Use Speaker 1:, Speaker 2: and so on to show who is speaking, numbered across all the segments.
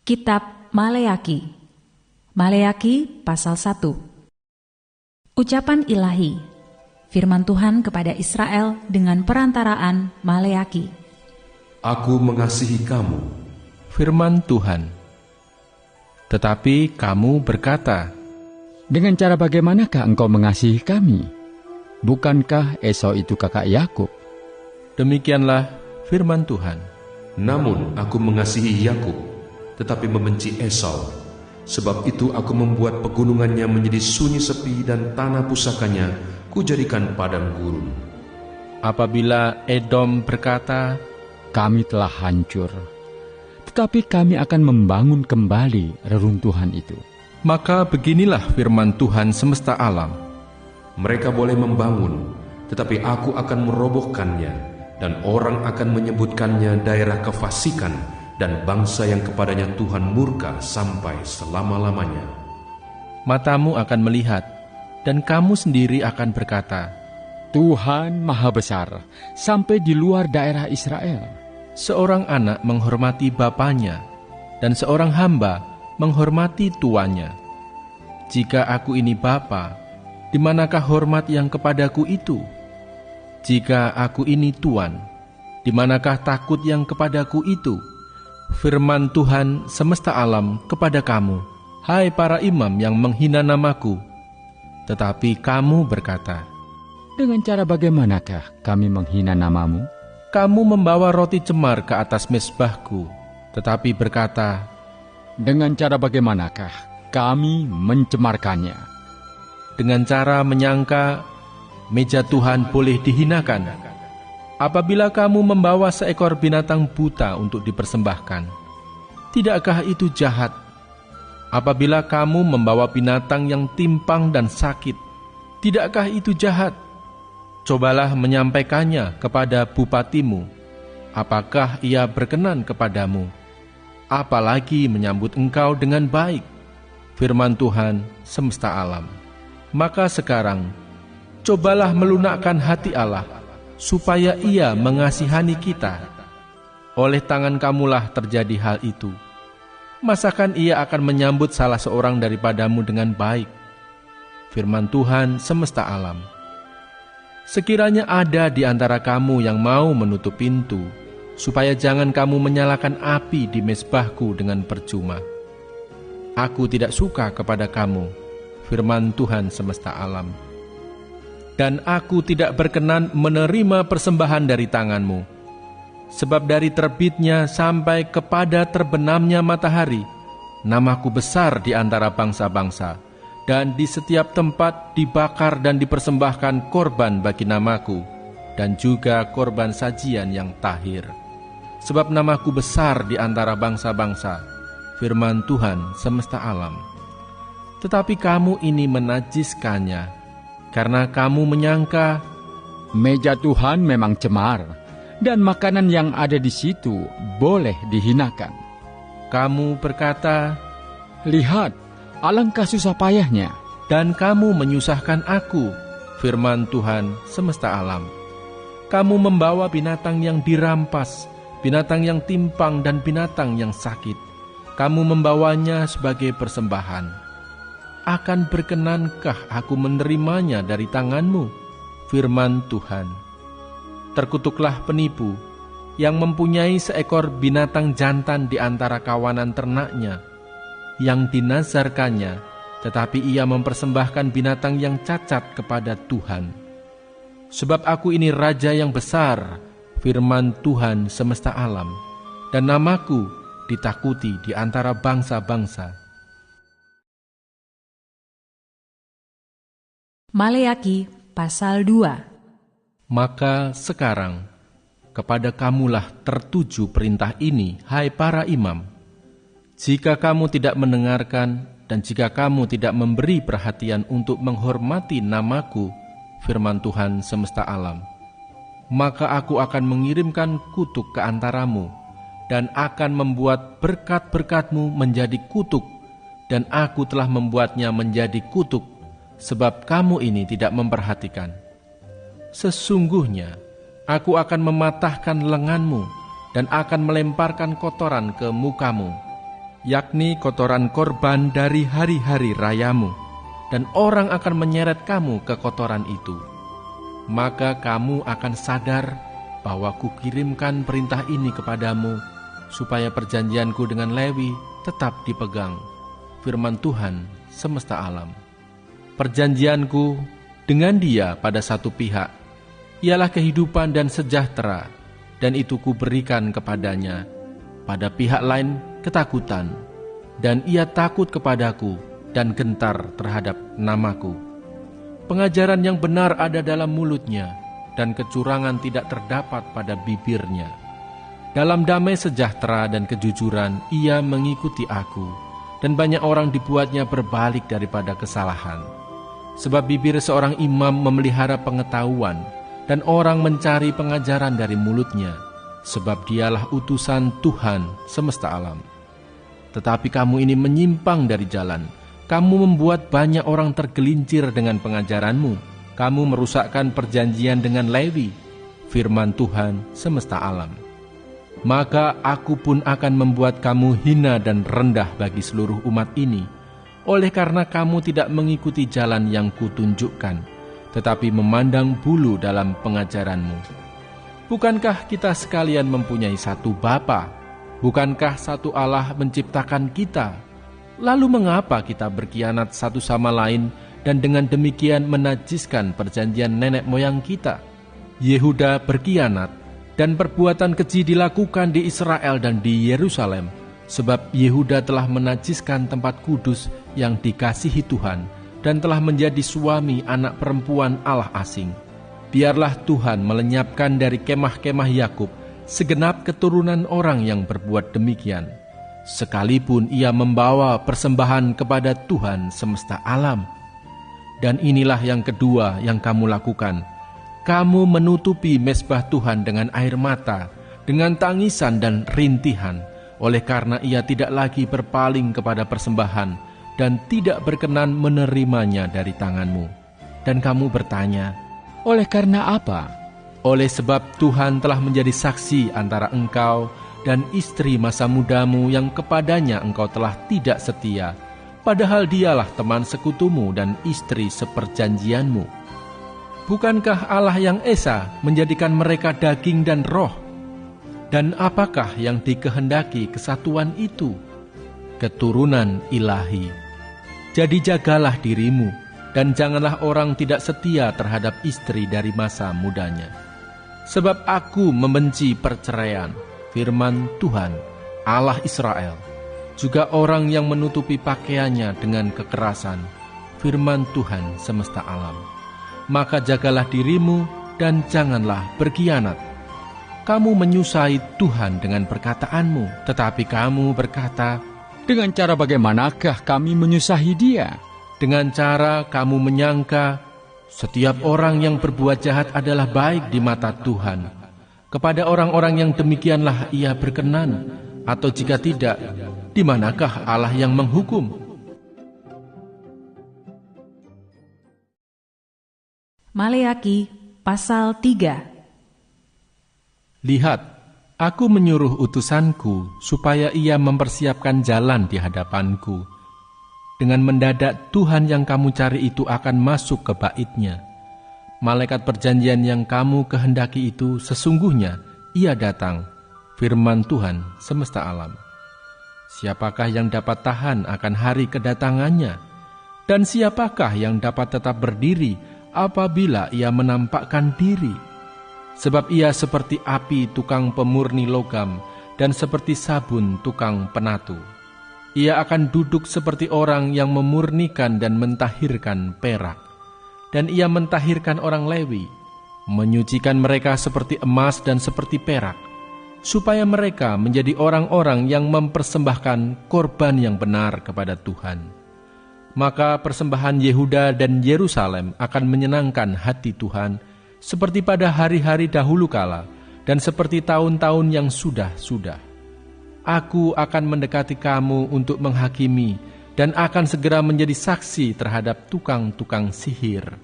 Speaker 1: Kitab Maleaki. Maleaki pasal 1. Ucapan ilahi. Firman Tuhan kepada Israel dengan perantaraan Maleaki.
Speaker 2: Aku mengasihi kamu,
Speaker 3: firman Tuhan. Tetapi kamu berkata,
Speaker 4: dengan cara bagaimanakah engkau mengasihi kami? Bukankah Esau itu kakak Yakub?
Speaker 3: Demikianlah firman Tuhan.
Speaker 2: namun aku mengasihi Yakub, tetapi membenci Esau. Sebab itu aku membuat pegunungannya menjadi sunyi sepi dan tanah pusakanya kujadikan padang gurun.
Speaker 3: Apabila Edom berkata,
Speaker 4: kami telah hancur, tetapi kami akan membangun kembali reruntuhan itu.
Speaker 3: maka beginilah firman Tuhan semesta alam.
Speaker 2: Mereka boleh membangun, tetapi aku akan merobohkannya, dan orang akan menyebutkannya daerah kefasikan, dan bangsa yang kepadanya Tuhan murka sampai selama-lamanya.
Speaker 3: Matamu akan melihat, dan kamu sendiri akan berkata,
Speaker 4: Tuhan Maha Besar sampai di luar daerah Israel.
Speaker 3: seorang anak menghormati bapaknya, dan seorang hamba menghormati tuannya. Jika aku ini bapa, di manakah hormat yang kepadaku itu? Jika aku ini tuan, di manakah takut yang kepadaku itu? Firman Tuhan semesta alam kepada kamu, hai para imam yang menghina namaku. Tetapi kamu berkata,
Speaker 4: Dengan cara bagaimanakah kami menghina namamu?
Speaker 3: kamu membawa roti cemar ke atas mezbahku, tetapi berkata,
Speaker 4: Dengan cara bagaimanakah kami mencemarkannya?
Speaker 3: dengan cara menyangka meja Tuhan boleh dihinakan. Apabila kamu membawa seekor binatang buta untuk dipersembahkan, tidakkah itu jahat? Apabila kamu membawa binatang yang timpang dan sakit, tidakkah itu jahat? Cobalah menyampaikannya kepada bupatimu. Apakah ia berkenan kepadamu? Apalagi menyambut engkau dengan baik, firman Tuhan semesta alam. Maka sekarang, cobalah melunakkan hati Allah, supaya ia mengasihani kita. Oleh tangan kamulah terjadi hal itu. Masakan ia akan menyambut salah seorang daripadamu dengan baik? Firman Tuhan semesta alam. Sekiranya ada di antara kamu yang mau menutup pintu, supaya jangan kamu menyalakan api di mezbahku dengan percuma. Aku tidak suka kepada kamu, firman Tuhan semesta alam. Dan aku tidak berkenan menerima persembahan dari tanganmu. Sebab dari terbitnya sampai kepada terbenamnya matahari, namaku besar di antara bangsa-bangsa, dan di setiap tempat dibakar dan dipersembahkan korban bagi namaku, dan juga korban sajian yang tahir. Sebab namaku besar di antara bangsa-bangsa, firman Tuhan semesta alam. Tetapi kamu ini menajiskannya, karena kamu menyangka,
Speaker 4: Meja Tuhan memang cemar, dan makanan yang ada di situ boleh dihinakan.
Speaker 3: kamu berkata,
Speaker 4: Lihat, alangkah susah payahnya.
Speaker 3: dan kamu menyusahkan aku, firman Tuhan semesta alam. Kamu membawa binatang yang dirampas, binatang yang timpang dan binatang yang sakit. Kamu membawanya sebagai persembahan. Akan berkenankah aku menerimanya dari tanganmu, firman Tuhan? Terkutuklah penipu yang mempunyai seekor binatang jantan di antara kawanan ternaknya, yang dinazarkannya, tetapi ia mempersembahkan binatang yang cacat kepada Tuhan. Sebab aku ini raja yang besar, firman Tuhan semesta alam, dan namaku ditakuti di antara bangsa-bangsa.
Speaker 1: Maleaki pasal 2.
Speaker 3: Maka sekarang, kepada kamulah tertuju perintah ini, hai para imam. Jika kamu tidak mendengarkan, dan jika kamu tidak memberi perhatian untuk menghormati namaku, firman Tuhan semesta alam, maka aku akan mengirimkan kutuk ke antaramu, dan akan membuat berkat-berkatmu menjadi kutuk, dan aku telah membuatnya menjadi kutuk, sebab kamu ini tidak memperhatikan. Sesungguhnya, aku akan mematahkan lenganmu, dan akan melemparkan kotoran ke mukamu. yakni kotoran korban dari hari-hari rayamu, dan orang akan menyeret kamu ke kotoran itu. Maka kamu akan sadar bahwa kukirimkan perintah ini kepadamu, supaya perjanjianku dengan Lewi tetap dipegang. Firman Tuhan semesta alam. Perjanjianku dengan dia pada satu pihak ialah kehidupan dan sejahtera, dan itu kuberikan kepadanya. Pada pihak lain ketakutan, dan ia takut kepadaku dan gentar terhadap namaku. Pengajaran yang benar ada dalam mulutnya, dan kecurangan tidak terdapat pada bibirnya. Dalam damai sejahtera dan kejujuran ia mengikuti aku, dan banyak orang dibuatnya berbalik daripada kesalahan. Sebab bibir seorang imam memelihara pengetahuan, dan orang mencari pengajaran dari mulutnya, sebab dialah utusan Tuhan semesta alam. Tetapi kamu ini menyimpang dari jalan. Kamu membuat banyak orang tergelincir dengan pengajaranmu. Kamu merusakkan perjanjian dengan Lewi. Firman Tuhan semesta alam. Maka aku pun akan membuat kamu hina dan rendah bagi seluruh umat ini, oleh karena kamu tidak mengikuti jalan yang kutunjukkan, tetapi memandang bulu dalam pengajaranmu. Bukankah kita sekalian mempunyai satu Bapa? Bukankah satu Allah menciptakan kita? Lalu mengapa kita berkhianat satu sama lain dan dengan demikian menajiskan perjanjian nenek moyang kita? Yehuda berkhianat dan perbuatan keji dilakukan di Israel dan di Yerusalem, sebab Yehuda telah menajiskan tempat kudus yang dikasihi Tuhan dan telah menjadi suami anak perempuan Allah asing. Biarlah Tuhan melenyapkan dari kemah-kemah Yakub segenap keturunan orang yang berbuat demikian, sekalipun ia membawa persembahan kepada Tuhan semesta alam. Dan inilah yang kedua yang kamu lakukan. Kamu menutupi mezbah Tuhan dengan air mata, dengan tangisan dan rintihan, oleh karena ia tidak lagi berpaling kepada persembahan dan tidak berkenan menerimanya dari tanganmu. Dan kamu bertanya, oleh karena apa? Oleh sebab Tuhan telah menjadi saksi antara engkau dan istri masa mudamu yang kepadanya engkau telah tidak setia, padahal dialah teman sekutumu dan istri seperjanjianmu. Bukankah Allah yang esa menjadikan mereka daging dan roh? Dan apakah yang dikehendaki kesatuan itu? Keturunan ilahi. Jadi jagalah dirimu, dan janganlah orang tidak setia terhadap istri dari masa mudanya. Sebab aku membenci perceraian, firman Tuhan, Allah Israel. Juga orang yang menutupi pakaiannya dengan kekerasan, firman Tuhan semesta alam. Maka jagalah dirimu dan janganlah berkhianat. Kamu menyusahi Tuhan dengan perkataanmu, tetapi kamu berkata, dengan cara bagaimanakah kami menyusahi Dia? Dengan cara kamu menyangka setiap orang yang berbuat jahat adalah baik di mata Tuhan. Kepada orang-orang yang demikianlah ia berkenan, atau jika tidak, di manakah Allah yang menghukum?
Speaker 1: Maleaki pasal 3.
Speaker 3: Lihat, aku menyuruh utusanku supaya ia mempersiapkan jalan di hadapanku. Dengan mendadak Tuhan yang kamu cari itu akan masuk ke bait-Nya. Malaikat perjanjian yang kamu kehendaki itu sesungguhnya ia datang, firman Tuhan semesta alam. Siapakah yang dapat tahan akan hari kedatangannya? Dan siapakah yang dapat tetap berdiri apabila ia menampakkan diri? Sebab ia seperti api tukang pemurni logam dan seperti sabun tukang penatu. Ia akan duduk seperti orang yang memurnikan dan mentahirkan perak. Dan ia mentahirkan orang Lewi, menyucikan mereka seperti emas dan seperti perak, supaya mereka menjadi orang-orang yang mempersembahkan korban yang benar kepada Tuhan. Maka persembahan Yehuda dan Yerusalem akan menyenangkan hati Tuhan, seperti pada hari-hari dahulu kala, dan seperti tahun-tahun yang sudah-sudah. Aku akan mendekati kamu untuk menghakimi, dan akan segera menjadi saksi terhadap tukang-tukang sihir,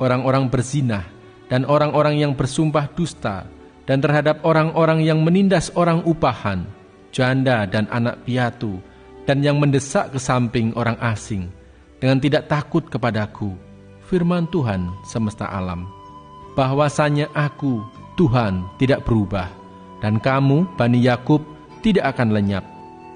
Speaker 3: orang-orang berzinah, dan orang-orang yang bersumpah dusta, dan terhadap orang-orang yang menindas orang upahan, janda dan anak piatu, dan yang mendesak ke samping orang asing dengan tidak takut kepadaku, firman Tuhan semesta alam. Bahwasanya aku, Tuhan, tidak berubah, dan kamu, Bani Yakub, tidak akan lenyap.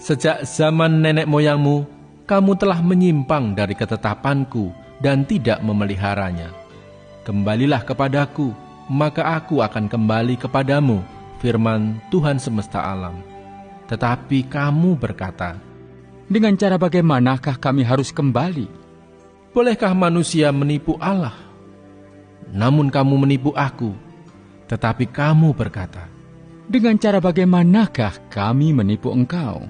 Speaker 3: Sejak zaman nenek moyangmu, kamu telah menyimpang dari ketetapanku dan tidak memeliharanya. Kembalilah kepadaku, maka aku akan kembali kepadamu, firman Tuhan semesta alam. Tetapi kamu berkata,
Speaker 4: Dengan cara bagaimanakah kami harus kembali?
Speaker 3: bolehkah manusia menipu Allah? Namun kamu menipu aku. Tetapi kamu berkata,
Speaker 4: Dengan cara bagaimanakah kami menipu engkau?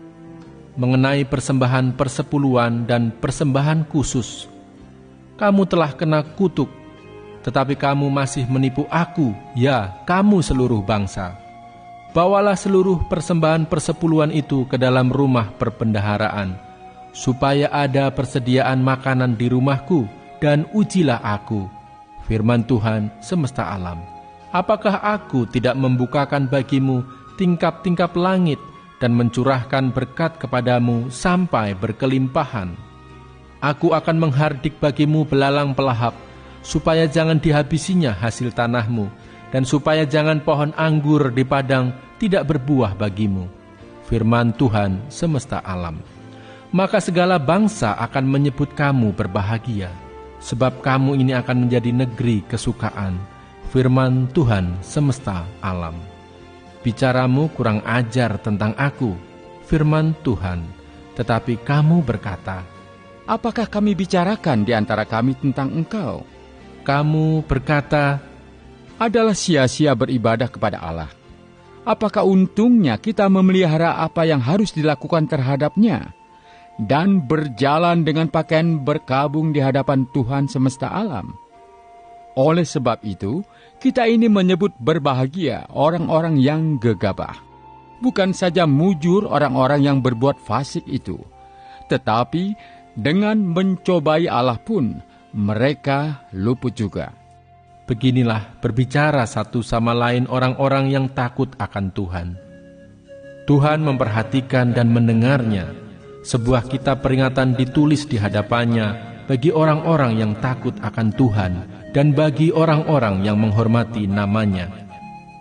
Speaker 3: mengenai persembahan persepuluhan dan persembahan khusus, kamu telah kena kutuk, tetapi kamu masih menipu aku, ya kamu seluruh bangsa. Bawalah seluruh persembahan persepuluhan itu ke dalam rumah perbendaharaan, supaya ada persediaan makanan di rumahku, dan ujilah aku, firman Tuhan semesta alam. Apakah aku tidak membukakan bagimu tingkap-tingkap langit dan mencurahkan berkat kepadamu sampai berkelimpahan? Aku akan menghardik bagimu belalang pelahap, supaya jangan dihabisinya hasil tanahmu, dan supaya jangan pohon anggur di padang tidak berbuah bagimu, firman Tuhan semesta alam. Maka segala bangsa akan menyebut kamu berbahagia, sebab kamu ini akan menjadi negeri kesukaan, firman Tuhan semesta alam. Bicaramu kurang ajar tentang aku, firman Tuhan, tetapi kamu berkata,
Speaker 4: Apakah kami bicarakan di antara kami tentang engkau?
Speaker 3: kamu berkata,
Speaker 4: Adalah sia-sia beribadah kepada Allah. Apakah untungnya kita memelihara apa yang harus dilakukan terhadapnya, dan berjalan dengan pakaian berkabung di hadapan Tuhan semesta alam? Oleh sebab itu, kita ini menyebut berbahagia orang-orang yang gegabah. Bukan saja mujur orang-orang yang berbuat fasik itu, tetapi dengan mencobai Allah pun mereka luput juga.
Speaker 3: beginilah berbicara satu sama lain orang-orang yang takut akan Tuhan. Tuhan memperhatikan dan mendengarnya. Sebuah kitab peringatan ditulis di hadapannya bagi orang-orang yang takut akan Tuhan dan bagi orang-orang yang menghormati namanya.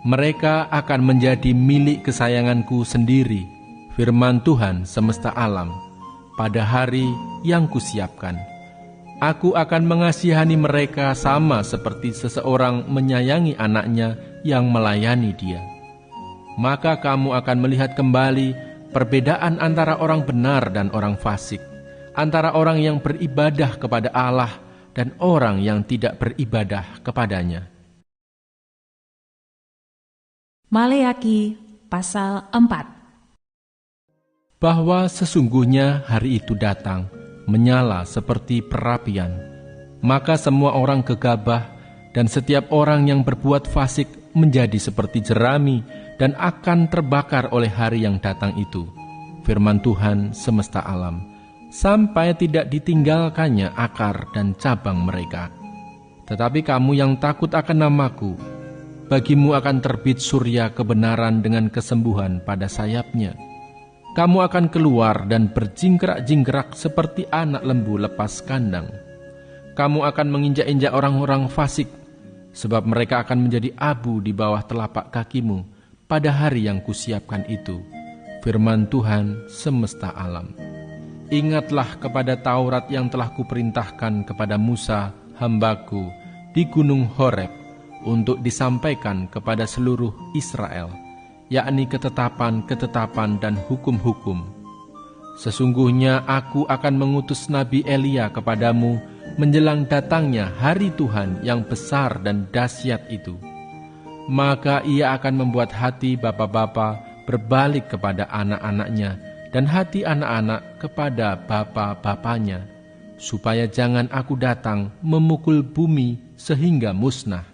Speaker 3: Mereka akan menjadi milik kesayanganku sendiri, firman Tuhan semesta alam, pada hari yang kusiapkan. Aku akan mengasihani mereka sama seperti seseorang menyayangi anaknya yang melayani dia. Maka kamu akan melihat kembali perbedaan antara orang benar dan orang fasik, antara orang yang beribadah kepada Allah dan orang yang tidak beribadah kepadanya.
Speaker 1: Maleaki pasal 4.
Speaker 3: Bahwa sesungguhnya hari itu datang, menyala seperti perapian, maka semua orang gegabah dan setiap orang yang berbuat fasik menjadi seperti jerami dan akan terbakar oleh hari yang datang itu, firman Tuhan semesta alam, sampai tidak ditinggalkannya akar dan cabang mereka. Tetapi kamu yang takut akan namaku, bagimu akan terbit surya kebenaran dengan kesembuhan pada sayapnya. Kamu akan keluar dan berjingkrak-jingkrak seperti anak lembu lepas kandang. Kamu akan menginjak-injak orang-orang fasik, sebab mereka akan menjadi abu di bawah telapak kakimu pada hari yang kusiapkan itu, firman Tuhan semesta alam. Ingatlah kepada Taurat yang telah kuperintahkan kepada Musa, hambaku, di gunung Horeb, untuk disampaikan kepada seluruh Israel, yakni ketetapan-ketetapan dan hukum-hukum. Sesungguhnya aku akan mengutus Nabi Elia kepadamu menjelang datangnya hari Tuhan yang besar dan dahsyat itu. Maka ia akan membuat hati bapa-bapa berbalik kepada anak-anaknya dan hati anak-anak kepada bapa-bapanya, supaya jangan aku datang memukul bumi sehingga musnah.